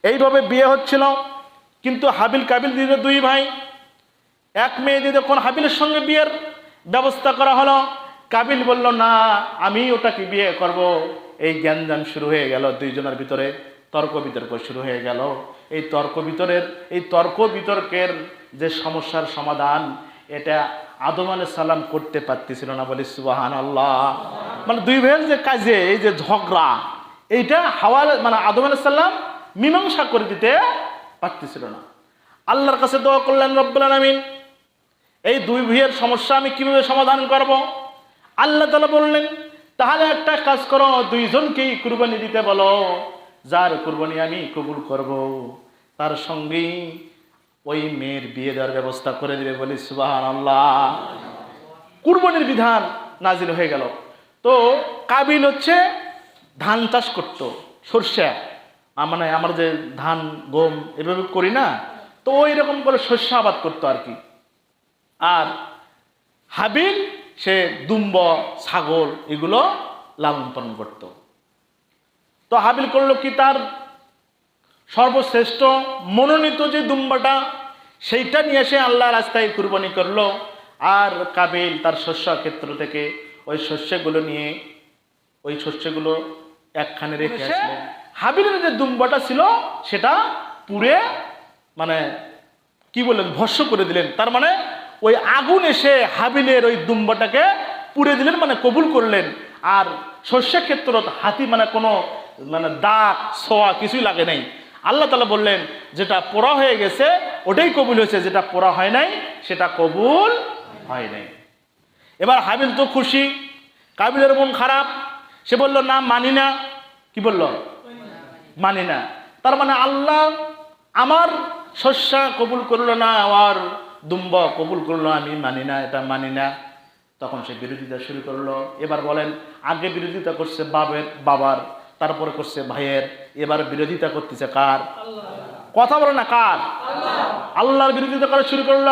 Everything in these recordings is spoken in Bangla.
এইভাবে বিয়ে হচ্ছিল। কিন্তু হাবিল কাবিল দিতে দুই ভাই, এক মেয়ে দিয়ে যখন হাবিলের সঙ্গে বিয়ের ব্যবস্থা করা হলো, কাবিল বলল না আমি ওটাকে বিয়ে করব। এই জ্ঞানজাম শুরু হয়ে গেল, দুইজনের ভিতরে তর্ক বিতর্ক শুরু হয়ে গেল। এই তর্ক বিতর্কের যে সমস্যার সমাধান, এটা আদম আলাইহিস সালাম করতে পারতেছিল না, বলি সুবহানাল্লাহ। মানে দুই ভাইয়ের যে কাজে এই যে ঝগড়া, এইটা আদম আলাইহিস সালাম মীমাংসা করে দিতে পারতেছিল না। আল্লাহর কাছে দোয়া করলেন, রব্বুল আলামিন এই দুই ভাইয়ের সমস্যা আমি কিভাবে সমাধান করব? আল্লাহ তাআলা বললেন, তাহলে একটা কাজ করো, দুইজনকেই কুরবানি দিতে বলো। যার কুরবানি আমি কবুল করব, তার সঙ্গেই ওই মেয়ের বিয়ে দেওয়ার ব্যবস্থা করে দিবে, বলি সুবহানাল্লাহ। কুরবানির বিধান নাজিল হয়ে গেল। তো কাবিল হচ্ছে ধান চাষ করত, সরষা, মানে আমরা যে ধান গম এভাবে করি না, তো ওই রকম করে শস্য আবাদ করতো আর কি। আর হাবিল সে দুম্ব, ছাগল এগুলো লালন পালন করত। তো হাবিল করলো কি, তার সর্বশ্রেষ্ঠ মনোনীত যে দুম্বাটা, সেইটা নিয়ে এসে আল্লাহ রাস্তায় কুরবানি করলো। আর কাবিল তার শস্য ক্ষেত্র থেকে ওই শস্যগুলো একখানে রেখে আসলেন। হাবিলের যে দুম্বাটা ছিল সেটা পুড়ে মানে কি বললেন, ভস্ম করে দিলেন। তার মানে ওই আগুন এসে হাবিলের ওই দুম্বাটাকে পুড়ে দিলেন, মানে কবুল করলেন। আর শস্য ক্ষেত্র হাতি মানে কোনো দাগ ছোঁয়া কিছুই লাগে নাই। আল্লাহ তাআলা বললেন যেটা পোড়া হয়ে গেছে ওটাই কবুল হয়েছে, যেটা পোড়া হয় নাই সেটা কবুল হয় নাই। এবার হাবিল তো খুশি, কাবিলের মন খারাপ। সে বলল না, মানি না। কি বলল? মানি না। তার মানে আল্লাহ আমার শস্য কবুল করলো না, আমার দুম্ব কবুল করলো, আমি মানি না, এটা মানি না। তখন সে বিরোধিতা শুরু করলো। এবার বলেন, আগে বিরোধিতা করছে বাবার, তারপরে করছে ভাইয়ের, এবার বিরোধিতা করতেছে কার? কথা বলে না কার? আল্লাহর বিরোধিতা করা শুরু করলো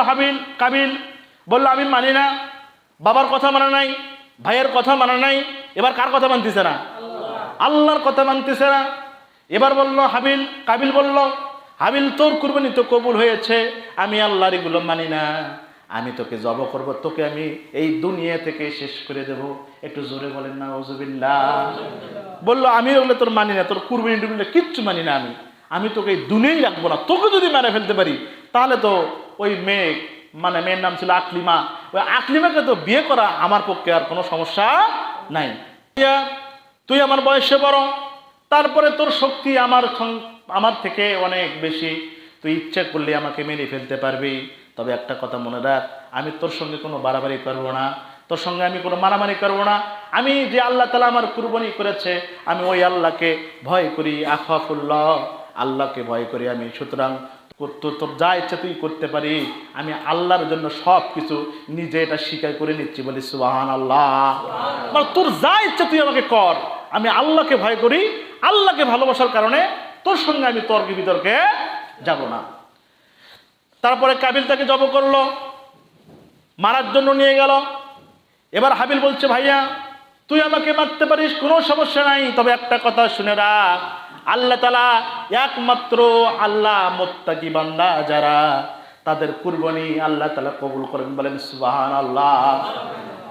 কাবিল বলল আমি মানি না, বাবার কথা মানা নাই, ভাইয়ের কথা মানা নাই। এবার কার কথা মানতেছে না? আল্লাহর কথা মানতেছে না। এবার বলল কাবিল বলল, হাবিল তোর কুরবানি তো কবুল হয়েছে, আমি আল্লাহর এগুলো মানি না, আমি তোকে জব করব, তোকে আমি এই দুনিয়া থেকে শেষ করে দেব। একটু জোরে বলেন না আউযুবিল্লাহ। বলল আমি ওগুলো তোর মানি না, তোর কুরবানি টুরবানি কিচ্ছু মানি না, আমি তোকে এই দুনিয়ায় রাখবো না। তোকে যদি মেরে ফেলতে পারি তাহলে তো ওই মেয়ের নাম ছিল আকলিমা, ওই আকলিমাকে তো বিয়ে করা আমার পক্ষে আর কোনো সমস্যা নাই। তুই আমার বয়সে বড়, তারপরে তোর শক্তি আমার থেকে অনেক বেশি, তুই ইচ্ছা করলে আমাকে মেরে ফেলতে পারবি। তবে একটা কথা মনে রাখ, আমি তোর সঙ্গে কোনো বাড়াবাড়ি করবো না, তোর সঙ্গে আমি কোনো মারামারি করবো না। আমি যে আল্লাহ তাআলা আমার কুরবানি করেছে, আমি ওই আল্লাহকে ভয় করি, আখাফুল্লাহ, আল্লাহকে ভয় করি আমি। সুতরাং তোর যা ইচ্ছা তুই করতে পারি, আমি আল্লাহর জন্য সব কিছু নিজে এটা স্বীকার করে নিচ্ছি, বলি সুবহানাল্লাহ। মানে তোর যা ইচ্ছা তুই আমাকে কর, আমি আল্লাহকে ভয় করি, আল্লাহকে ভালোবাসার কারণে তোর সঙ্গে আমি তর্কে বিতর্কে যাব না। তারপরে কাবিল তাকে জব করলো, মারার জন্য নিয়ে গেল। এবার হাবিল বলছে, ভাইয়া তুই আমাকে মারতে পারিস, কোনো সমস্যা নাই, তবে একটা কথা শুনে রাখ, আল্লাহ তাআলা একমাত্র আল্লাহ মুত্তাকি বান্দা যারা, তাদের কুরবানি আল্লাহ তাআলা কবুল করেন, বলেন সুবহানাল্লাহ।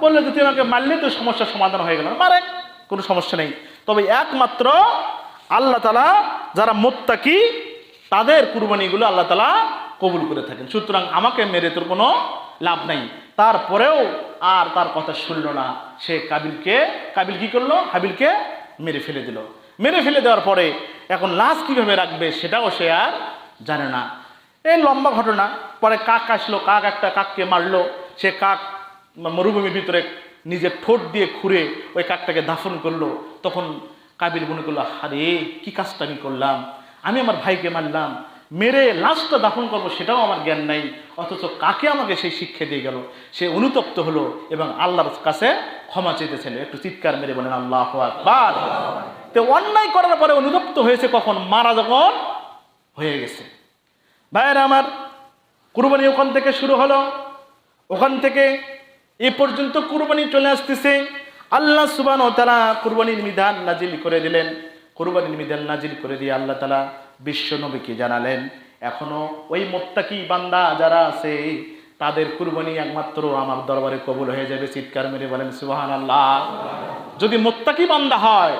বললে যে তুই আমাকে মারলে তো সমস্যার সমাধান হয়ে গেল, মারে কোনো সমস্যা নেই, তবে একমাত্র আল্লাহ তাআলা যারা মুত্তাকি তাদের কুরবানিগুলো আল্লাহ তাআলা কবুল করে থাকেন। সুতরাং আমাকে মেরে তোর কোনো লাভ নাই। তারপরেও আর তার কথা শুনল না। সে কাবিল কি করলো? হাবিলকে মেরে ফেলে দিল। মেরে ফেলে দেওয়ার পরে এখন লাশ কিভাবে রাখবে সেটাও সে আর জানে না। এই লম্বা ঘটনা। পরে কাক আসলো, একটা কাককে মারলো। সে কাক মরুভূমির ভিতরে নিজের ঠোঁট দিয়ে খুঁড়ে ওই কাকটাকে দাফন করলো। তখন কাবিল মনে করলো, আরে কি কাজটা আমি করলাম, আমি আমার ভাইকে মারলাম, মেরে লাশটা দাফন করবো সেটাও আমার জ্ঞান নাই, অথচ কাকে আমাকে সেই শিক্ষা দিয়ে গেল। সে অনুতপ্ত হলো এবং আল্লাহর কাছে ক্ষমা চাইতেছিল। একটু চিৎকার মেরে বলেন আল্লাহু আকবার। তো অন্যায় করার পরে অনুতপ্ত হয়েছে কখন? মারা যখন হয়ে গেছে। ভাইয়েরা আমার, কুরবানি ওখান থেকে শুরু হলো। ওখান থেকে এ পর্যন্ত কুরবানি চলে আসতেছে। আল্লাহ সুবহানাহু ওয়া তাআলা কুরবানির বিধান নাজিল করে দিলেন। কুরবানির বিধান নাজিল করে দিয়ে আল্লাহ তাআলা বিশ্ব নবীকে জানালেন এখনো ওই মুত্তাকি বান্দা যারা আছে তাদের কুরবানি একমাত্র আমার দরবারে কবুল হয়ে যাবে। চিৎকার মেরে বলেন সুবহানাল্লাহ। যদি মুত্তাকি বান্দা হয়,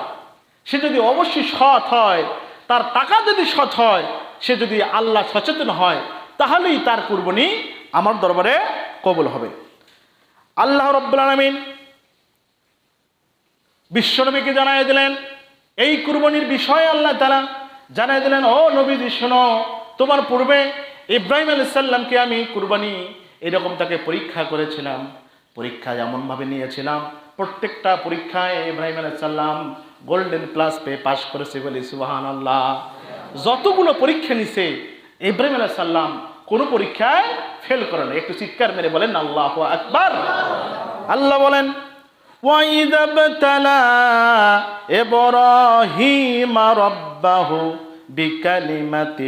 সে যদি অবশ্যই সৎ হয়, তার টাকা যদি সৎ হয়, সে যদি আল্লাহ সচেতন হয়, তাহলেই তার কুরবানি আমার দরবারে কবুল হবে। আল্লাহ রাব্বুল আলামিন বিশ্বনবীকে জানাই দিলেন এই কুরবানির বিষয়ে। আল্লাহ তাআলা জানাই দিলেন, ও নবী শোনো, তোমার পূর্বে ইব্রাহিম আলাইহিস সালামকে আমি কুরবানি এরকম তাকে পরীক্ষা করেছিলাম। পরীক্ষা যেমনভাবে নিয়েছিলাম, প্রত্যেকটা পরীক্ষায় ইব্রাহিম আলাইহিস সালাম গোল্ডেন প্লাস পেয়ে পাস করেছে, বলি সুবহানাল্লাহ। যতগুলো পরীক্ষা নিছে ইব্রাহিম আলাইহিস সালাম কোনো পরীক্ষায় ফেল করে না। একটু চিৎকার মেরে বলেন আল্লাহু আকবার। আল্লাহ বলেন, وَإِذَا ابْتَلَى إِبْرَاهِيمَ رَبَّهُ بِكَلِمَةٍ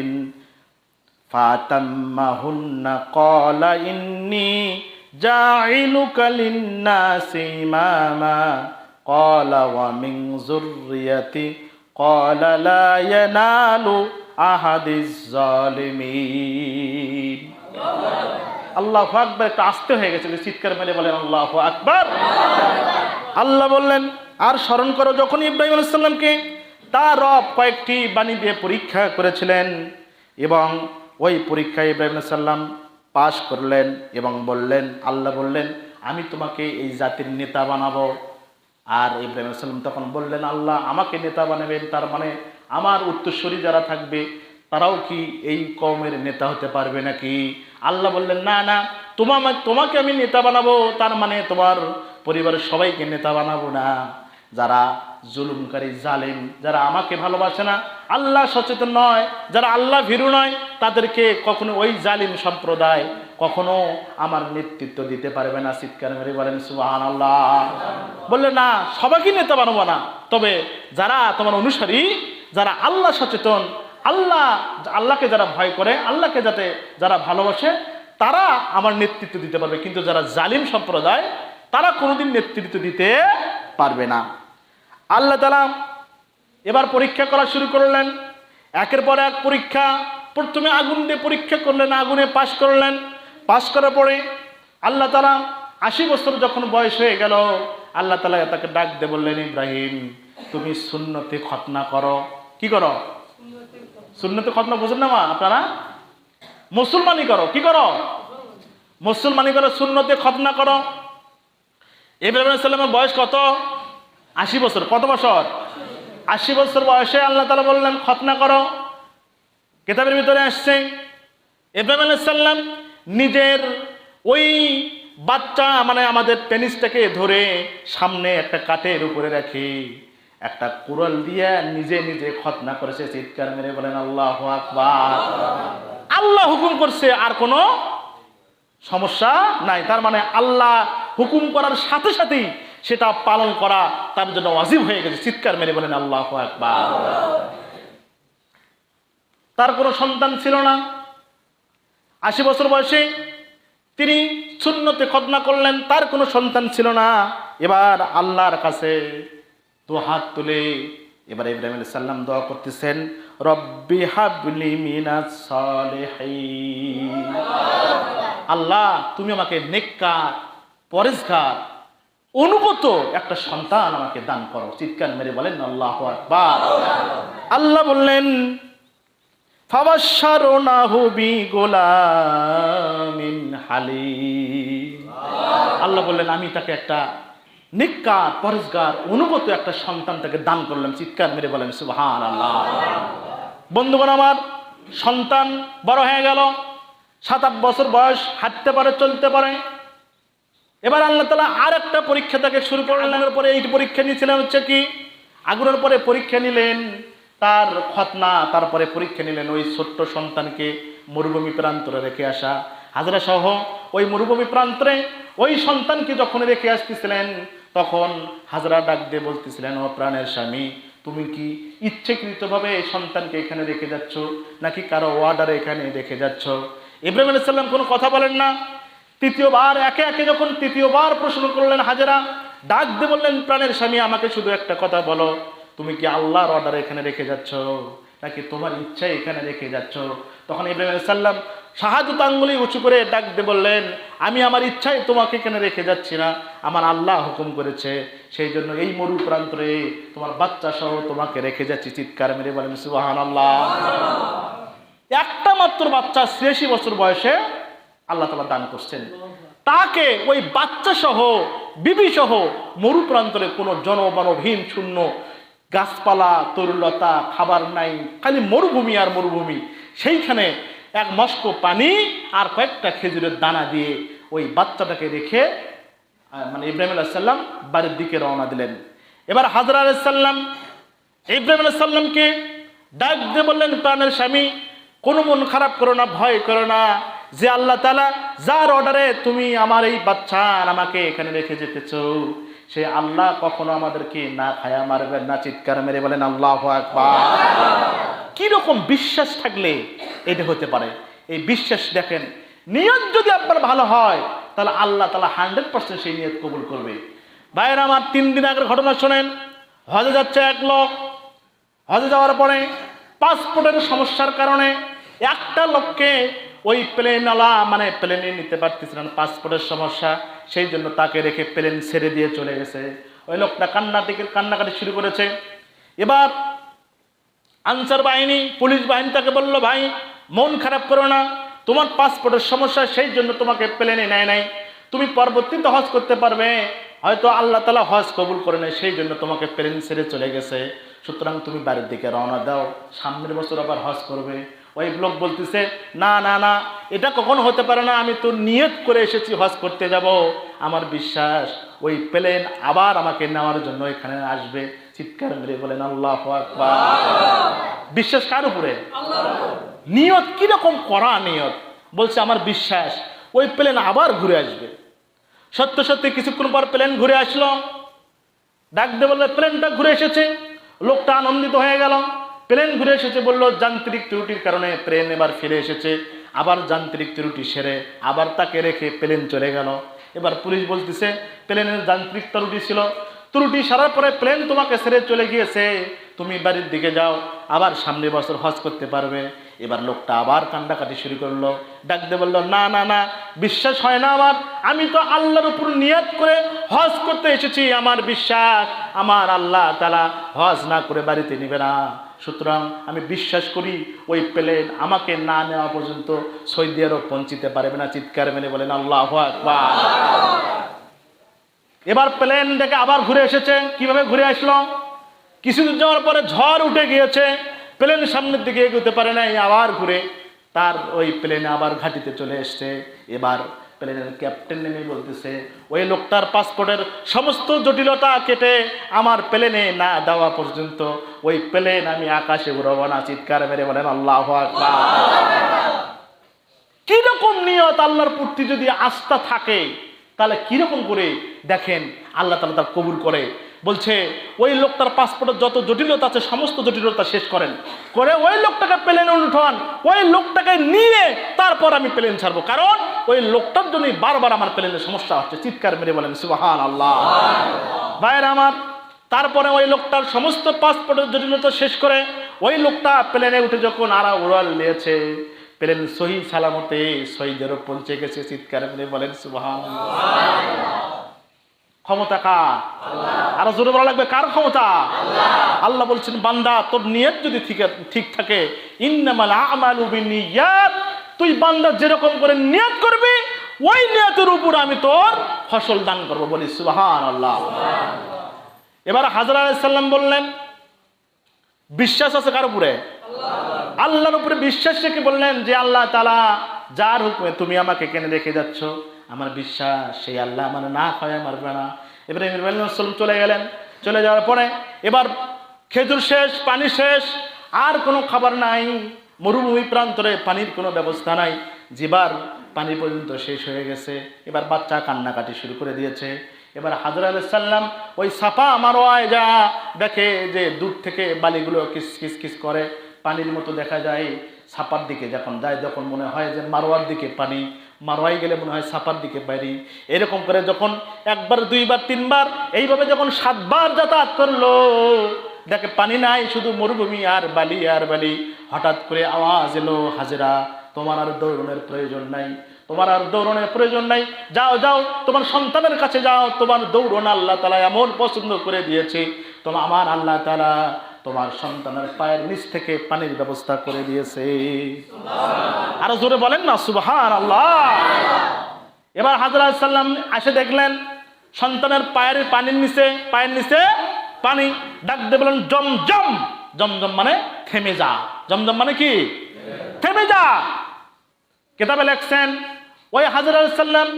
فَأَتَمَّهُنَّ قَالَ إِنِّي جَاعِلُكَ لِلنَّاسِ إِمَامًا قَالَ وَمِنْ ذُرِّيَّتِي قَالَ لَا يَنَالُ عَهْدِ الظَّالِمِينَ। আল্লাহু আকবার। একটু আস্তে হয়ে গেছে, চিৎকার মেরে বলেন আল্লাহু আকবার। আল্লাহ বললেন, আর স্মরণ করো যখন ইব্রাহিম আলাইহিস সালামকে তার রব কয়েকটি বাণী দিয়ে পরীক্ষা করেছিলেন এবং ওই পরীক্ষায় ইব্রাহিম আলাইহিস সালাম পাশ করলেন এবং বললেন, আল্লাহ বললেন আমি তোমাকে এই জাতির নেতা বানাবো। আর ইব্রাহিম আলাইহিস সালাম তখন বললেন, আল্লাহ আমাকে নেতা বানাবেন, তার মানে আমার উত্তরসূরি যারা থাকবে তারাও কি এই কওমের নেতা হতে পারবে নাকি? আল্লাহ বললেন, না না, তোমাকে আমি নেতা বানাবো, তার মানে তোমার পরিবারের সবাইকে নেতা বানাবো না। যারা জুলুমকারী, জালেম, যারা আমাকে ভালোবাসে না, আল্লাহ সচেতন নয়, যারা আল্লাহ ভীরু নয়, তাদেরকে কখনো ওই জালিম সম্প্রদায় কখনো আমার নেতৃত্ব দিতে পারবে না। চিৎকার মেরে বলেন সুবহানাল্লাহ। বললে না, সবাইকে নেতা বানাবো না, তবে যারা তোমার অনুসারী, যারা আল্লাহ সচেতন, আল্লাহকে যারা ভয় করে, আল্লাহকে যারা ভালোবাসে, তারা আমার নেতৃত্ব দিতে পারবে, কিন্তু যারা জালিম সম্প্রদায় তারা কোনোদিন নেতৃত্ব দিতে পারবে না। আল্লাহ তাআলা এবার পরীক্ষা করা শুরু করলেন, একের পর এক পরীক্ষা। প্রথমে আগুন দিয়ে পরীক্ষা করলেন, আগুনে পাশ করলেন। পাশ করার পরে আল্লাহ তাআলা 80 বছর যখন বয়স হয়ে গেল, আল্লাহ তাআলা তাকে ডাক দিয়ে বললেন, ইব্রাহিম তুমি সুন্নতে খতনা করো। কি করো? সুন্নতে খতনা বুঝেন না মা আপনারা? মুসলমানি করো। কি করো? মুসলমানি করো, সুন্নতে খতনা করো। ইব্রাহিম আলাইহিস সালামের বয়স কত? 80 বছর। কত বছর? 80 বছর বয়সে আল্লাহ তাআলা বললেন খতনা করো। কিতাবের ভিতরে আসছে ইব্রাহিম আলাইহিস সালাম নিজের ওই বাচ্চা, মানে আমাদের পেনিসটাকে ধরে সামনে একটা কাঠের উপরে রাখি একটা কুড়াল দিয়ে নিজে নিজে খতনা করেছে। চিৎকার মেরে বলেন আল্লাহু আকবার। আল্লাহ হুকুম করছে, আর কোনো সমস্যা নাই। তার মানে আল্লাহ হুকুম করার সাথে সাথেই সেটা পালন করা তার জন্য ওয়াজিব হয়ে গেছে। চিৎকার মেরে বলেন আল্লাহু আকবার। তার কোনো সন্তান ছিল না। 80 বছর বয়সে তিনি সুন্নতে খতনা করলেন, তার কোনো সন্তান ছিল না। এবার আল্লাহর কাছে দু হাত তুলে এবার ইব্রাহিম আলাইহিস সালাম দোয়া করতেছেন, রব্বি হাবলি মিনাস সালিহিন। আল্লাহ তুমি আমাকে নেককার, পরেজগার, অনুগত একটা সন্তান আমাকে দান করো। চিৎকার মেরে বলেন আল্লাহু আকবার। আল্লাহ বললেন, ফাবাশশারনাহু বিগুলামিন হালিম। আল্লাহ বললেন আমি তাকে একটা নেককার, পরেজগার, অনুগত একটা সন্তান তাকে দান করলাম। চিৎকার মেরে বলেন সুবহানাল্লাহ। বন্ধুগণ আমার, সন্তান বড় হয়ে গেল, 7-8 বছর বয়স, হাঁটতে পারে, চলতে পারে। এবার আল্লাহ তাআলা আর একটা পরীক্ষা তাকে শুরু করলেন। পরে এই পরীক্ষা নিয়েছিলেন হচ্ছে কি, আগুনের পরে পরীক্ষা নিলেন তার খতনা, তারপরে পরীক্ষা নিলেন ওই ছোট্ট সন্তানকে মরুভূমি প্রান্তরে রেখে আসা। হাজরা সহ ওই মরুভূমি প্রান্তরে ওই সন্তানকে যখন রেখে আসতেছিলেন, তখন হাজরা ডাক দিয়ে বলতেছিলেন, ও প্রাণের স্বামী, তুমি কি ইচ্ছাকৃতভাবে এই সন্তানকে এখানে রেখে যাচ্ছ, নাকি কারো অর্ডারে এখানে রেখে যাচ্ছ? ইব্রাহিম আলাইহিস সালাম কোনো কথা বলেন না। তৃতীয়বার একে একে যখন তৃতীয়বার প্রশ্ন করলেন, হাজরা ডাক দিয়ে বললেন, প্রাণের স্বামী, আমাকে শুধু একটা কথা বলো, তুমি কি আল্লাহর অর্ডারে এখানে রেখে যাচ্ছ, নাকি তোমার ইচ্ছা এখানে রেখে যাচ্ছ? তখন ইব্রাহিম আলাইহিস সালাম শাহাদাত আঙ্গুলি উঁচু করে ডাক দিয়ে বললেন, আমি আমার ইচ্ছায় তোমাকে এখানে রেখে যাচ্ছি না, আমার আল্লাহ হুকুম করেছে, সেই জন্য এই মরু প্রান্তরে তোমার বাচ্চা সহ তোমাকে রেখে যাচ্ছি। চিৎকার মেরে বলেন সুবহানাল্লাহ। একটা মাত্র বাচ্চা ৮৬ বছর বয়সে আল্লাহ তাআলা দান করছেন, তাকে ওই বাচ্চা সহ বিবি সহ মরু প্রান্তরে কোনো জনমানবহীন শূন্য, গাছপালা তরুলতা, খাবার নাই, খালি মরুভূমি আর মরুভূমি, সেইখানে এক মস্ক পানি আর কয়েকটা খেজুরের দানা দিয়ে ওই বাচ্চাটাকে রেখে মানে ইব্রাহিম আলাইহিস সালাম বাড়ির দিকে রওনা দিলেন। এবার হাজরা আলাইহিস সালাম ইব্রাহিম আলাইহিস সালামকে ডাক দিয়ে বললেন, প্রাণের স্বামী, কোনো মন খারাপ করো না, ভয় করো না, যে আল্লাহ তাআলা যার অর্ডারে তুমি আমার এই বাচ্চা আর আমাকে এখানে রেখে যেতেছো, সে আল্লাহ কখনো আমাদেরকে না খায়া মারবেন না। চিৎকার মেরে বলেন আল্লাহু আকবার। কিরকম বিশ্বাস থাকলে এটা হতে পারে? এই বিশ্বাস দেখেন, নিয়ত যদি আপনার ভালো হয় তাহলে আল্লাহ তাআলা 100% সেই নিয়ত কবুল করবে। ভাইয়েরা আমার, 3 দিন আগের ঘটনা শোনেন। হজে যাচ্ছে এক লোক, হজে যাওয়ার পরে পাসপোর্টের সমস্যার কারণে একটা লোককে ওই প্লেনওয়ালা মানে প্লেনে নিতে পারতেছিলেন, পাসপোর্টের সমস্যা, সেই জন্য তাকে রেখে প্লেন ছেড়ে দিয়ে চলে গেছে। ওই লোকটা কান্নাকাটি শুরু করেছে। এবার আনসার বাহিনী, পুলিশ বাহিনী তাকে বলল, ভাই মন খারাপ করো না, তোমার পাসপোর্টের সমস্যা, সেই জন্য তোমাকে প্লেনে নেয় নাই, তুমি পরবর্তীতে হজ করতে পারবে, হয়তো আল্লাহ তাআলা হজ কবুল করে নেয়, সেই জন্য তোমাকে প্লেন ছেড়ে চলে গেছে, সুতরাং তুমি বাড়ির দিকে রওনা দাও, সামনের বছর আবার হজ করবে। ওই লোক বলতেছে, না না না, এটা কখনো হতে পারে না, আমি তো নিয়ত করে এসেছি হজ করতে যাব, আমার বিশ্বাস ওই প্লেন আবার আমাকে নেওয়ার জন্য এখানে আসবে। চিৎকার মেরে বলেন আল্লাহু আকবার। বিশ্বাস কার উপরে? আল্লাহর উপরে। নিয়ত কিরকম করা নিয়ত? বলছে আমার বিশ্বাস ওই প্লেন আবার ঘুরে আসবে। সত্য সত্যি কিছুক্ষণ পর প্লেন ঘুরে আসলো। ডাক দিয়ে বললো, প্লেনটা ঘুরে এসেছে। লোকটা আনন্দিত হয়ে গেল। প্লেন ঘুরে এসেছে, বললো যান্ত্রিক ত্রুটির কারণে প্লেন এবার ফিরে এসেছে। আবার যান্ত্রিক ত্রুটি সেরে আবার তাকে রেখে প্লেন চলে গেল। এবার পুলিশ বলতেছে, প্লেনের যান্ত্রিক ত্রুটি ছিল, ত্রুটি সারার পরে প্লেন তোমাকে ছেড়ে চলে গিয়েছে, তুমি বাড়ির দিকে যাও, আবার সামনের বছর হজ করতে পারবে। এবার লোকটা আবার কান্নাকাটি শুরু করলো। ডাক দিয়ে বললো, না না না, বিশ্বাস হয় না আমার, আমি তো আল্লাহর উপর নিয়ত করে হজ করতে এসেছি, আমার বিশ্বাস আমার আল্লাহ তাআলা হজ না করে বাড়িতে নিবে না, সুতরাং আমি বিশ্বাস করি ওই প্লেন আমাকে না নেওয়া পর্যন্ত সৌদি আরব পৌঁছিতে পারবে না। চিৎকার মেরে বলেন আল্লাহু আকবার। এবার প্লেন দেখে আবার ঘুরে এসেছে। কিভাবে ঘুরে আসলো? কিছুদিন যাওয়ার পরে ঝড় উঠে গিয়েছে, প্লেন সামনের দিকে এগোতে পারে নাই, আবার ঘুরে তার ওই প্লেনে আবার ঘাটিতে চলে এসছে। এবার প্লেনের ক্যাপ্টেন নেমে বলতেছে, ওই লোকটার পাসপোর্টের সমস্ত জটিলতা কেটে আমার প্লেনে না দেওয়া পর্যন্ত ওই প্লেন আমি আকাশে উড়াবো না। চিৎকার মেরে বলেন আল্লাহু আকবার। কিরকম নিয়ত, আল্লাহর প্রতি যদি আস্থা থাকে তাহলে কিরকম করে দেখেন আল্লাহ তাআলা তার কবুল করে। বলছে ওই লোকটার পাসপোর্টের যত জটিলতা আছে সমস্ত জটিলতা শেষ করেন, করে ওই লোকটাকে প্লেনে উঠান, ওই লোকটাকে নিয়ে তারপর আমি প্লেন ছাড়বো, কারণ ওই লোকটার জন্যই বারবার আমার প্লেনের সমস্যা হচ্ছে। চিৎকার মেরে বলেন সুবহানাল্লাহ। ভাইয়ের আমার, তারপরে ওই লোকটার সমস্ত পাসপোর্টের জটিলতা শেষ করে ওই লোকটা প্লেনে উঠে যখন উড়াল নিয়েছে, প্লেন সহি সালামতে সৌদি আরব পৌঁছে গেছে। চিৎকার মেরে বলেন সুবহানাল্লাহ। ক্ষমতা কার? আরো জোরে বলা লাগবে, কার ক্ষমতা? আল্লাহ বলছেন, বান্দা তোর নিয়ত যদি ঠিক থাকে, ইন্নামাল আমালু বিন্নিয়াত, তুই বান্দা যেরকম করে নিয়ত করবি ওই নিয়তের উপর আমি তোর ফসল দান করবো। বলি সুবহানাল্লাহ। এবার হাজরা আলাইহিস সালাম বললেন, বিশ্বাস আছে কার উপরে? আল্লাহর উপরে বিশ্বাস রেখে বললেন যে আল্লাহ তাআলা যার হুকুমে তুমি আমাকে এখানে রেখে যাচ্ছ, আমার বিশ্বাস সেই আল্লাহ আমার না খাওয়ায় মারবে না। ইব্রাহিম আলাইহিস সালাম চলে গেলেন। চলে যাওয়ার পরে এবার খেজুর শেষ, পানি শেষ, আর কোনো খাবার নাই, মরুভূমি প্রান্তরে পানির কোনো ব্যবস্থা নাই, জিবার পানি পর্যন্ত শেষ হয়ে গেছে। এবার বাচ্চা কান্নাকাটি শুরু করে দিয়েছে। এবার হাজরা আলাইহিস সালাম ওই সাফা মারওয়ায় যা দেখে যে দূর থেকে বালিগুলো কিস করে, পানির মতো দেখা যায়। সাফার দিকে যখন যায়, যখন মনে হয় যে মারওয়ার দিকে পানি, মারওয়ায় গেলে মনে হয় সাফার দিকে পানি। এরকম করে যখন একবার, দুইবার, তিনবার, এইভাবে যখন 7 বার যাতায়াত করলো, দেখে পানি নাই, শুধু মরুভূমি আর বালি আর বালি। হঠাৎ করে আওয়াজ এলো, হাজেরা তোমার আর দৌড়নের প্রয়োজন নাই, তোমার আর দৌড়নের প্রয়োজন নাই, যাও যাও তোমার সন্তানের কাছে যাও, তোমার দৌড়ন আল্লাহ তাআলা এমন পছন্দ করে দিয়েছে, তোমার আমার আল্লাহ তাআলা তোমার সন্তানের পায়ের নিচ থেকে পানির ব্যবস্থা করে দিয়েছে। আরো জোরে বলেন না সুবহানাল্লাহ। এবার হাজরা সাল্লাম এসে দেখলেন সন্তানের পায়ের নিচে পানি। ডাক দিয়ে বলেন জমজম। জমজম মানে থেমে যা। জমজম মানে কি? থেমে যা। কিতাবে লেখছেন ওই হাজরা সাল্লাম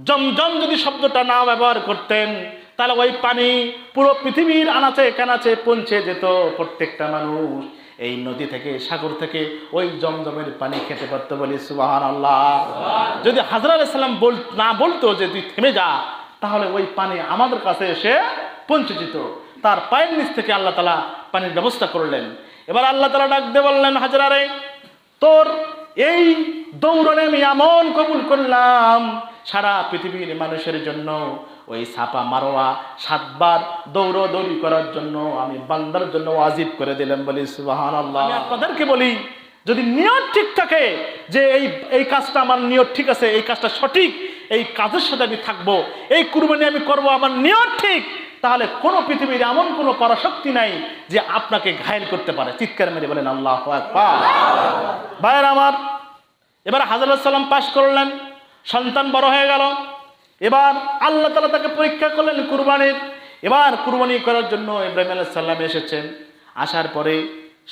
জমজম যদি শব্দটা না ব্যবহার করতেন তাহলে ওই পানি পুরো পৃথিবীর আনাচে কানাচে পৌঁছে যেত। প্রত্যেকটা মানুষ এই নদী থেকে, সাগর থেকে ওই জমজমের পানি খেতে পারতো। বলি সুবহানাল্লাহ। যদি হাজরা সাল্লাম না বলতো যে তুই থেমে যা, তাহলে ওই পানি আমাদের কাছে এসে পৌঁছে যেত। তার পায়ের নিচ থেকে আল্লাহ তাআলা পানির ব্যবস্থা করলেন। এবার আল্লাহ তাআলা ডাক দিয়ে বললেন, হাজরা রে, তোর এই দৌড়নে আমি এমন কবুল করলাম, সারা পৃথিবীর মানুষের জন্য ওই সাফা মারোয়া 7 বার দৌড়দৌড়ি করার জন্য আমি বান্দার জন্য ওয়াজিব করে দিলাম। বলি সুবহানাল্লাহ। আমি আপনাদেরকে বলি, যদি নিয়ত ঠিক থাকে যে এই কাজটা আমার নিয়ত ঠিক আছে, এই কাজটা সঠিক, এই কাজের সাথে আমি থাকবো, এই কুরবানি আমি করব, আমার নিয়ত ঠিক, তাহলে কোনো পৃথিবীর এমন কোনো পরাশক্তি নাই যে আপনাকে ঘায়েল করতে পারে। চিৎকার মেরে বলেন আল্লাহু আকবার। ভাইয়ের আমার, এবার হাজরা সাল্লাম পাশ করলেন, সন্তান বড় হয়ে গেল। এবার আল্লাহ তাআলা তাকে পরীক্ষা করলেন কুরবানির। এবার কুরবানি করার জন্য ইব্রাহিম আলাইহিস সালাম এসেছেন। আসার পরে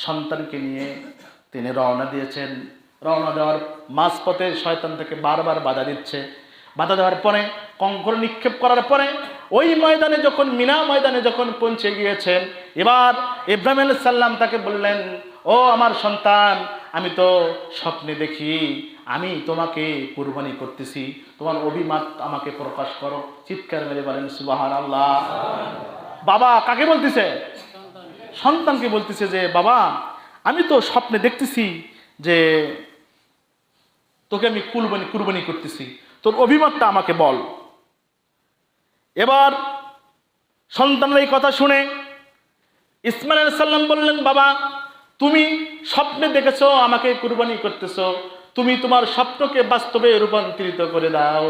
সন্তানকে নিয়ে তিনি রওনা দিয়েছেন। রওনা দেওয়ার মাঝপথে শয়তান থেকে বারবার বাধা দিচ্ছে। বাধা দেওয়ার পরে কঙ্কর নিক্ষেপ করার পরে ওই ময়দানে যখন, মিনা ময়দানে যখন পৌঁছে গিয়েছেন, এবার ইব্রাহিম আলাইহিস সালাম তাকে বললেন, ও আমার সন্তান, আমি তো স্বপ্নে দেখি আমি তোমাকে কুরবানি করতেছি, তোমার অভিমত আমাকে প্রকাশ করো। চিৎকার মেরে বলেন সুবহানাল্লাহ। বাবা কাকে বলতেছে? সন্তানকে বলতেছে যে বাবা, আমি তো স্বপ্নে দেখতেছি যে তোকে আমি কুরবানি করতেছি, তোর অভিমতটা আমাকে বল। এবার সন্তানের এই কথা শুনে ইসমাঈল আলাইহিস সালাম বললেন, বাবা তুমি স্বপ্নে দেখেছো আমাকে কুরবানি করতেছো, তুমি তোমার স্বপ্নকে বাস্তবে রূপান্তরিত করে দাও,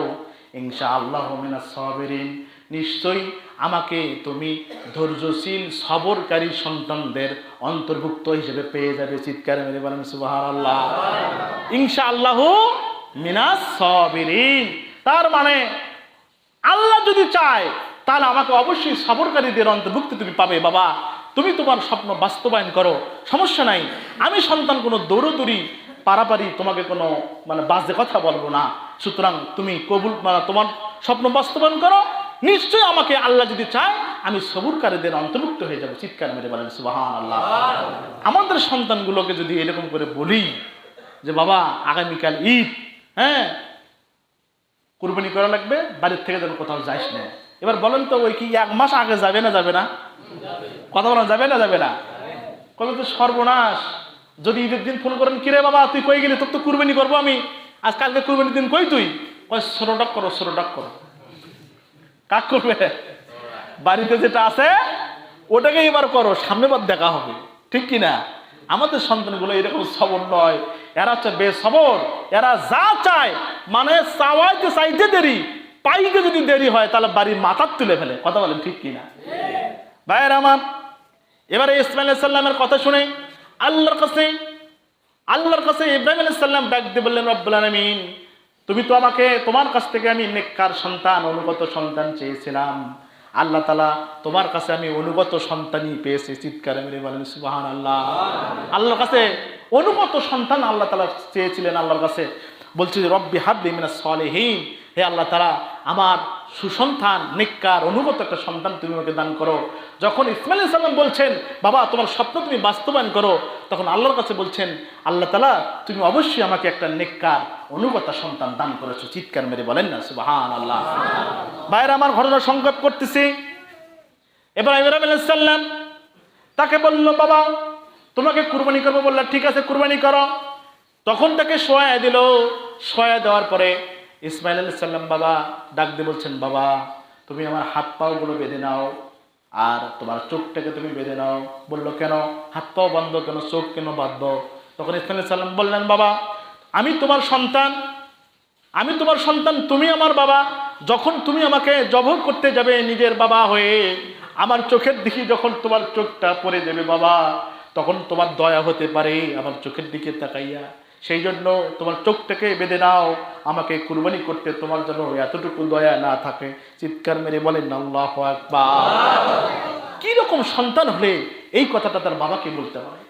ইনশাআল্লাহু মিনাস সাবিরিন, নিশ্চয়ই আমাকে তুমি ধৈর্যশীল সবরকারী সন্তানদের অন্তর্ভুক্ত হিসেবে পেয়ে যাবে। চিৎকার মেরে বলেন সুবহানাল্লাহ। ইনশাআল্লাহু মিনাস সাবিরিন, তার মানে আল্লাহ যদি চায় তাহলে আমাকে অবশ্যই সবরকারীদের অন্তর্ভুক্ত তুমি পাবে। বাবা তুমি তোমার স্বপ্ন বাস্তবায়ন করো, সমস্যা নাই। আমি সন্তান কোনো দৌড়দৌড়ি পারাপারি তোমাকে কোনো বাজে কথা বলবো না। সুতরাং তুমি তোমার স্বপ্ন বাস্তবায়ন করো, নিশ্চয়ই আমাকে আল্লাহ যদি চায় আমি সবরকারীদের অন্তর্ভুক্ত হয়ে যাব। চিৎকার মেরে বলেন সুবহানাল্লাহ। আমাদের সন্তানগুলোকে যদি এরকম করে বলি যে বাবা আগামীকাল ঈদ, হ্যাঁ কুরবানি করা লাগবে, বাড়ির থেকে যেন কোথাও যাইস না। এবার বলেন তো ওই কি 1 মাস আগে যাবে না যাবে না? কথা বলেন যাবে না যাবে না? কবে তো সর্বনাশ। যদি ঈদের দিন ফোন করেন, কিরে বাবা তুই কই গেলি, তোর তো কুরবানি করবো আমি, আজ কালকে কুরবানির দিন কই তুই? কয় সরোডাক করো। কাক করবে? বাড়িতে যেটা আছে ওটাকে এবার করো, সামনে বার দেখা হবে, ঠিক কিনা? আমাদের সন্তানগুলো এরকম সবর নয়, এরা হচ্ছে বেসবর। এরা যা চায় চাইতে দেরি, পাইতে যদি দেরি হয় তাহলে বাড়ির মাথার তুলে ফেলে। কথা বলেন ঠিক কিনা? ভাইয়ের আমার, এবারে ইসমাঈল আলাইহিস সালামের কথা শুনে আল্লাহর কাছে ইব্রাহিম আলাইহিস সালাম ডাক দিয়ে বললেন, রব্বুল আলামিন, তুমি তো আমাকে, তোমার কাছ থেকে আমি নেককার সন্তান, অনুগত সন্তান চেয়েছিলাম, আল্লাহ তাআলা তোমার কাছে আমি অনুগত সন্তানই পেয়েছি। চিৎকার মেরে বলেন সুবহানাল্লাহ। আল্লাহর কাছে অনুগত সন্তান আল্লাহ তাআলা চেয়েছিলেন। আল্লাহর কাছে বলছে রব্বি হাবলি মিনাস সালিহিন, হে আল্লাহ তাআলা আমার সুসন্তান, নেককার, অনুগত একটা সন্তান তুমি আমাকে দান করো। যখন ইসমাঈল আলাইহিস সালাম বলছেন বাবা তোমার স্বপ্ন তুমি বাস্তবায়ন করো, তখন আল্লাহর কাছে বলছেন আল্লাহ তাআলা তুমি অবশ্যই আমাকে একটা নেককার, অনুগত সন্তান দান করেছো। চিৎকার মেরে বলেন না সুবহানাল্লাহ। ভাইরা আমার, ঘটনা সংক্ষেপ করতেছি। এবার ইব্রাহিম আলাইহিস সালাম তাকে বলল, বাবা তোমাকে কুরবানি করবো। বললো ঠিক আছে কুরবানি করো। তখন তাকে শোয়া দিল। শোয়া দেওয়ার পরে ইসমাঈল আলাইহিস সালাম বাবা ডাক দিয়ে বলছেন, বাবা তুমি আমার হাত পাও গুলো বেঁধে নাও। আর তোমার চোখটাকে তুমি বেঁধে নাও। বলল কেন? হাত পাও বাঁধবো কেন, চোখ কেন বাঁধবো? তখন ইসমাইল আলাইহিস সালাম বললেন, বাবা আমি তোমার সন্তান, আমি তোমার সন্তান, তুমি আমার বাবা। যখন তুমি আমাকে জবাই করতে যাবে নিজের বাবা হয়ে, আমার চোখের দিকে যখন তোমার চোখটা পড়ে যাবে বাবা, তখন তোমার দয়া হতে পারে আমার চোখের দিকে তাকাইয়া। সেই জন্য তোমার চোখটাকে বেঁধে নাও, আমাকে কুরবানি করতে তোমার জন্য এতটুকু দয়া না থাকে। চিৎকার মেরে বলেন আল্লাহু আকবার। কি রকম সন্তান হলে এই কথাটা তার বাবাকে বলতে পারে?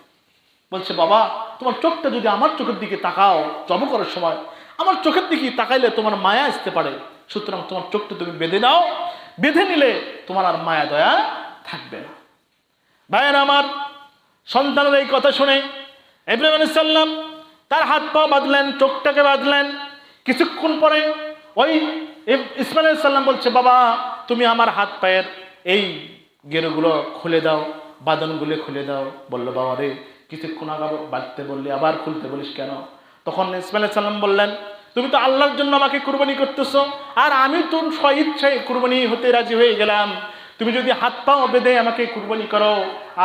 বলছে, বাবা তোমার চোখটা যদি আমার চোখের দিকে তাকাও জব করার সময়, আমার চোখের দিকে তাকাইলে তোমার মায়া আসতে পারে, সুতরাং তোমার চোখটা তুমি বেঁধে নাও, বেঁধে নিলে তোমার আর মায়া দয়া থাকবে না। ভাইয়েরা আমার, সন্তানের এই কথা শুনে ইব্রাহিম আলাইহিস সালাম তার হাত পা বাঁধলেন, চোখটাকে বাঁধলেন। কিছুক্ষণ পরে ওই ইসমাইল আলাইহিস সালাম বলছে, বাবা তুমি আমার হাত পায়ের এই গেরুগুলো খুলে দাও, বাঁধনগুলো খুলে দাও। বলল, বাবা রে কিছুক্ষণ আগে বাঁধতে বললি, আবার খুলতে বলিস কেন? তখন ইসমাইল আলাইহিস সালাম বললেন, তুমি তো আল্লাহর জন্য আমাকে কুরবানি করতেছো, আর আমি তো স্বইচ্ছায় কুরবানি হতে রাজি হয়ে গেলাম। তুমি যদি হাত পাও বেঁধে আমাকে কুরবানি করো,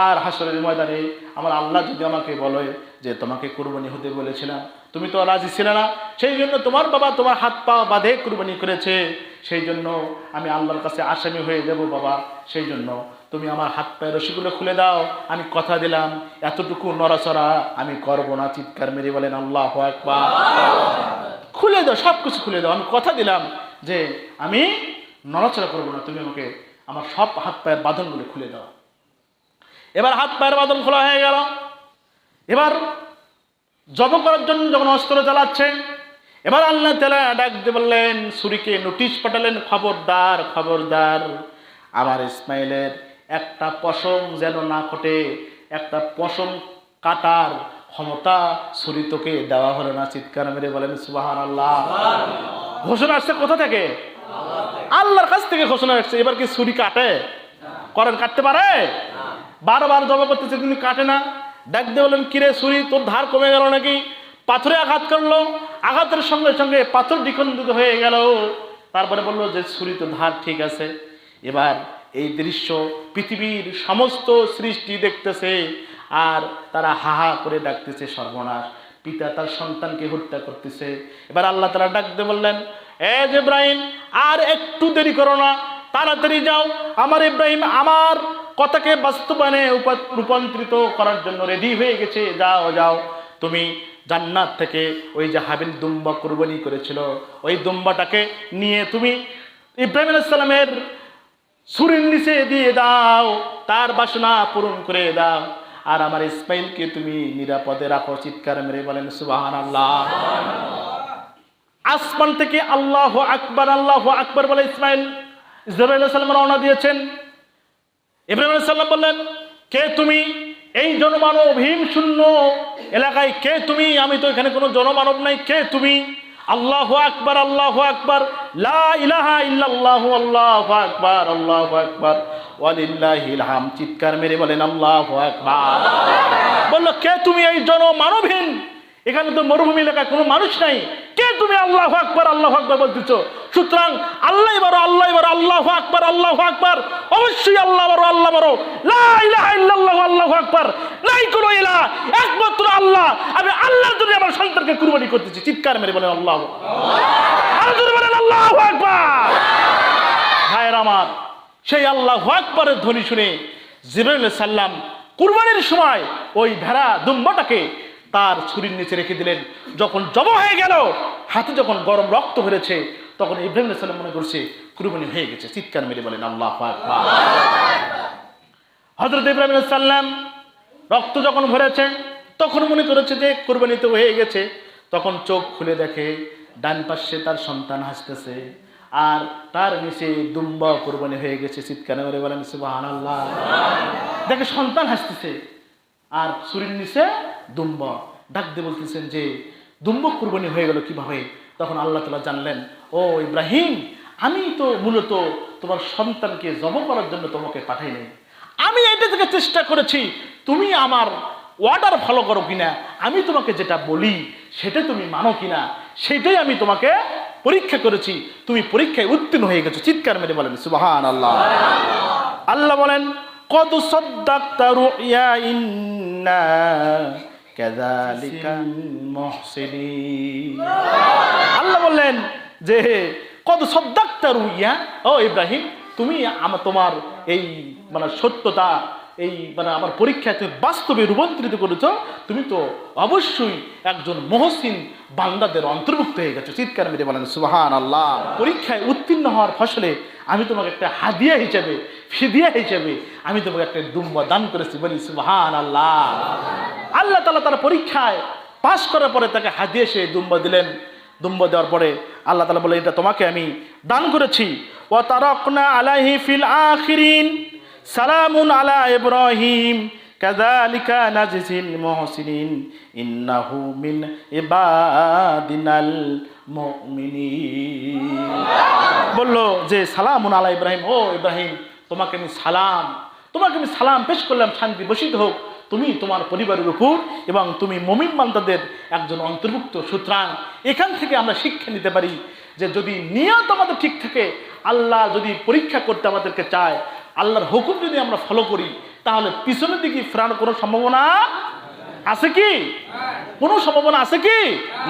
আর হাসরের ময়দানে আমার আল্লাহ যদি আমাকে বলে যে তোমাকে কুরবানি হতে বলেছিলাম, তুমি তো রাজি ছিলে না, সেই জন্য তোমার বাবা তোমার হাত পা বাঁধে কুরবানি করেছে, সেই জন্য আমি আল্লাহর কাছে আসামি হয়ে যাব বাবা। সেই জন্য তুমি আমার হাত পায়ের রশিগুলো খুলে দাও, আমি কথা দিলাম এতটুকু নড়াচড়া আমি করব না। চিৎকার মেরে বলেন আল্লাহু আকবার। খুলে দাও, সব কিছু খুলে দাও, আমি কথা দিলাম যে আমি নড়াচড়া করবো না, তুমি আমাকে আমার সব হাত পায়ের বাঁধনগুলো খুলে দাও। এবার হাত পায়ের বাঁধন খোলা হয়ে গেল। এবার জব করার জন্য যখন অস্ত্র চালাচ্ছে, এবার আল্লাহ তাআলা ডাক দিয়ে বললেন, ছুরিকে নোটিশ পাঠালেন, খবরদার খবরদার, আমার ইসমাইলের একটা পশম যেন না কটে, একটা পশম কাটার ক্ষমতা ছুরি তোকে দেওয়া হলো না। চিৎকার মেরে বলেন সুবহানাল্লাহ। ঘোষণা আসছে কোথা থেকে? আল্লাহর কাছ থেকে ঘোষণা আসছে। এবার কি ছুরি কাটে? করেন কাটতে পারে? বারবার জব করতেছে কিন্তু কাটে না। ডাক দিয়ে বলেন, কিরে ছুরি তোর ধার কমে গেল নাকি? পাথরে আঘাত করলো, আঘাতের সঙ্গে সঙ্গে পাথর দ্বিখণ্ডিত হয়ে গেল। তারপরে বললো যে ছুরি তো ধার ঠিক আছে। এবার এই দৃশ্য পৃথিবীর সমস্ত সৃষ্টি দেখতেছে, আর তারা হাহা করে ডাকতেছে, সর্বনাশ, পিতা তার সন্তানকে হত্যা করতেছে। এবার আল্লাহ তাআলা ডাক দিয়ে বললেন, এ ইব্রাহিম আর একটু দেরি করো না, তাড়াতাড়ি যাও, আমার ইব্রাহিম আমার কথাকে বাস্তবায়নে রূপান্তরিত করার জন্য রেডি হয়ে গেছে। যাও যাও, তুমি জান্নাত থেকে ওই যে হাবিল দুম্বা কুরবানি করেছিল, ওই দুম্বাটাকে নিয়ে তুমি ইব্রাহিম আলাইহিস সালামের ছুরির নিচে দিয়ে দাও, তার বাসনা পূরণ করে দাও, আর আমার ইসমাইলকে তুমি নিরাপদে রাখো। চিৎকার মেরে বলেন সুবহানাল্লাহ। আসমান থেকে আল্লাহু আকবার আল্লাহু আকবার বলে ইসরাইল আলাইহিস সালাম রওনা দিয়েছেন। ইব্রাহিম আলাইহিস সালাম বললেন, কে তুমি? এই জনমানবহীন শূন্য এলাকায় কে তুমি? আমি তো এখানে কোনো জনমানব নাই, কে তুমি? আল্লাহু আকবার আল্লাহু আকবার, লা ইলাহা ইল্লাল্লাহু, আল্লাহু আকবার আল্লাহু আকবার, ওয়ালিল্লাহিল হামদ। চিৎকার মেরে বলেন আল্লাহু আকবার। বলল, কে তুমি? এই জনমানবহীন, এখানে তো মরুভূমি এলাকায় কোনো মানুষ নাই, কে তুমি? আল্লাহু আকবার আল্লাহু আকবার বলতেছ। সুতরাং আল্লাহ বড়, আল্লাহ বড়, আল্লাহু আকবার আল্লাহু আকবার, অবশ্যই আল্লাহ বড়, আল্লাহ বড়, লা ইলাহা ইল্লাল্লাহু, আল্লাহু আকবার, নাই কোনো ইলাহ, একমাত্র আল্লাহ। আমি আল্লাহর জন্য আমার সন্তানকে কুরবানি করতেছি। চিৎকার মেরে বলেন আল্লাহু আকবার, বলেন আল্লাহু আকবার। ভাইয়েরা আমার, সেই আল্লাহু আকবারের ধ্বনি শুনে জিবরাইল আলাইহিস সালাম কুরবানির সময় ওই ভেড়া দুম্বাটাকে তার ছুরির নিচে রেখে দিলেন। যখন জব হয়ে গেল, হাতে যখন গরম রক্ত হয়েছে, তখন ইব্রাহিম আলাইহিস সালাম মনে করছে কুরবানি হয়ে গেছে। চিৎকার মেরে বলেন আল্লাহু আকবার। হযরত ইব্রাহিম আলাইহিস সালাম রক্ত যখন ভরেছে, তখন মনে করেছে যে কুরবানি তো হয়ে গেছে। তখন চোখ খুলে দেখে ডান পাশে তার সন্তান হাসতেছে, আর তার নিচে দুম্বা কুরবানি হয়ে গেছে। চিৎকার মেরে বলেন সুবহানাল্লাহ। দেখে সন্তান হাসতেছে, আর ছুরির নিচে দুম্বা। ডাক দিয়ে বলতেছেন যে দুম্বা কুরবানি হয়ে গেল কিভাবে? তখন আল্লাহ তাআলা জানলেন, ও ইব্রাহিম, আমি তো মূলত তোমার সন্তানকে জব করার জন্য তোমাকে পাঠাই নাই। আমি এটা থেকে চেষ্টা করেছি তুমি আমার অর্ডার ফলো করো কিনা, আমি তোমাকে যেটা বলি সেটা তুমি মানো কিনা, সেটাই আমি তোমাকে পরীক্ষা করেছি। তুমি পরীক্ষায় উত্তীর্ণ হয়ে গেছো। চিৎকার মেরে বলেন সুবহানাল্লাহ। আল্লাহ বলেন কদ সাদ্দাকতা রুইয়া ইন্না কাযালিকা মুহসিনিন। আল্লাহ বললেন যে কদ সাদ্দাকতা রুইয়া, ও ইব্রাহিম তুমি তোমার এই মানে সত্যতা, এই মানে আমার পরীক্ষায় তুমি বাস্তবে রূপান্তরিত করেছো, তুমি তো অবশ্যই একজন মুহসিন বান্দাদের অন্তর্ভুক্ত হয়ে গেছো। চিৎকার মেরে বলেন সুবহানাল্লাহ। পরীক্ষায় উত্তীর্ণ হওয়ার ফসলে আমি তোমাকে একটা হাদিয়া হিসেবে, ফিদিয়া হিসেবে আমি তোমাকে একটা দুম্বা দান করেছি, বলি সুবহানাল্লাহ। আল্লাহ তাআলা তার পরীক্ষায় পাস করার পরে তাকে হাদিয়া সে দুম্বা দিলেন। দুম্বা দেওয়ার পরে আল্লাহ তাআলা বলে এটা তোমাকে আমি দান করেছি। ওয়া তারাকনা আলাইহি ফিল আখিরিন সালামুন আলা ইব্রাহিম কাযালিকা নাজিল মুহসিনিন ইন্নাহু মিন ইবাদিনাল মুমিনিন। বলল যে সালামুন আলা ইব্রাহিম, ও ইব্রাহিম তোমাকে আমি সালাম পেশ করলাম, শান্তি বর্ষিত হোক তুমি তোমার পরিবারের উপর এবং তুমি মুমিন বান্দাদের একজন অন্তর্ভুক্ত। সুতরাং এখান থেকে আমরা শিক্ষা নিতে পারি যে যদি নিয়ত আমাদের ঠিক থাকে, আল্লাহ যদি পরীক্ষা করতে আমাদেরকে চায়, আল্লাহর হুকুম যদি আমরা ফলো করি, তাহলে পিছনের দিকে ফেরানোর কোনো সম্ভাবনা আছে কি? কোনো সম্ভাবনা আছে কি?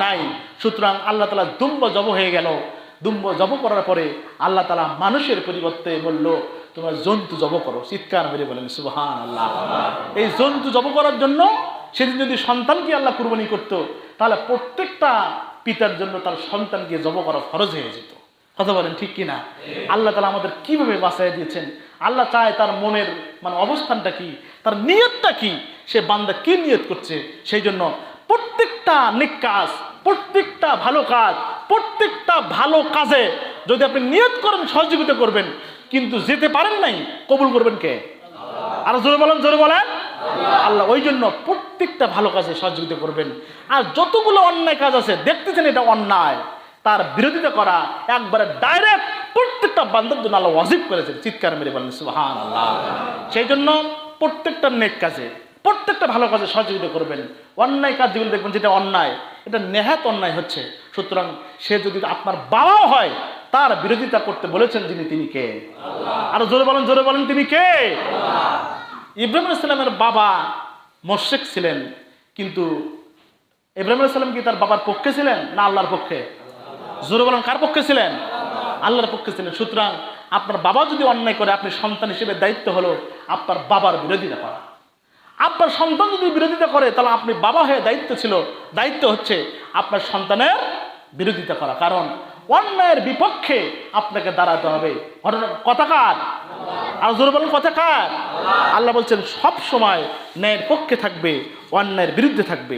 নাই। সুতরাং আল্লাহ তাআলা দুম্বা জব হয়ে গেল। দুম্বা জব করার পরে আল্লাহ তাআলা মানুষের পরিবর্তে বলল তোমরা জন্তু জব করো। চিৎকার মেরে বলেন সুবহানাল্লাহ। এই জন্তু জব করার জন্য সেদিন যদি সন্তানকে আল্লাহ কুরবানি করতো, তাহলে প্রত্যেকটা পিতার জন্য তার সন্তানকে জব করা ফরজ হয়ে যেত। কথা বলেন ঠিক কিনা? আল্লাহ তাআলা আমাদের কিভাবে বাঁচাই দিয়েছেন। আল্লাহ চায় তার মনের মানে অবস্থানটা কি, তার নিয়তটা কি, সে বান্দা কি নিয়ত করছে। সেই জন্য প্রত্যেকটা নেক কাজ, প্রত্যেকটা ভালো কাজ, প্রত্যেকটা ভালো কাজে যদি আপনি নিয়ত করেন সহযোগিতা করবেন, কিন্তু যেতে পারেন নাই, কবুল করবেন কে? আর জোরে বলেন আল্লাহ। ওই জন্য প্রত্যেকটা ভালো কাজে সহযোগিতা করবেন। আর যতগুলো অন্যায় কাজ আছে দেখতেছেন এটা অন্যায়, তার বিরোধিতা করা একবারে ডাইরেক্ট প্রত্যেকটা বান্দার জন্য আল্লাহ ওয়াজিব করেছেন। চিৎকার মেরে বলেন সুবহানাল্লাহ। সেই জন্য প্রত্যেকটা নেক কাজে, প্রত্যেকটা ভালো কাজে সহযোগিতা করবেন। অন্যায় কাজ যেগুলো দেখবেন যেটা অন্যায়, এটা নেহাত অন্যায় হচ্ছে, সুতরাং সে যদি আপনার বাবাও হয় তার বিরোধিতা করতে বলেছেন যিনি, তিনি কে? আর জোরে বলেন তিনি কে? ইব্রাহিম আলাইহিস সালামের বাবা মুশরিক ছিলেন, কিন্তু ইব্রাহিম আলাইহিস সালাম কি তার বাবার পক্ষে ছিলেন না আল্লাহর পক্ষে? জোরে বলেন কার পক্ষে ছিলেন? আল্লাহর পক্ষে ছিলেন। সুতরাং আপনার বাবা যদি অন্যায় করে, আপনি সন্তান হিসেবে দায়িত্ব হলো আপনার বাবার বিরোধিতা করা। আপনার সন্তান যদি বিরোধিতা করে, তাহলে আপনি বাবা হয়ে দায়িত্ব হচ্ছে আপনার সন্তানের বিরোধিতা করা। কারণ অন্যায়ের বিপক্ষে আপনাকে দাঁড়াতে হবে। কথা কার? আর জোরে বলেন কথা কার? আল্লাহ বলছেন সব সময় ন্যায়ের পক্ষে থাকবে, অন্যায়ের বিরুদ্ধে থাকবে।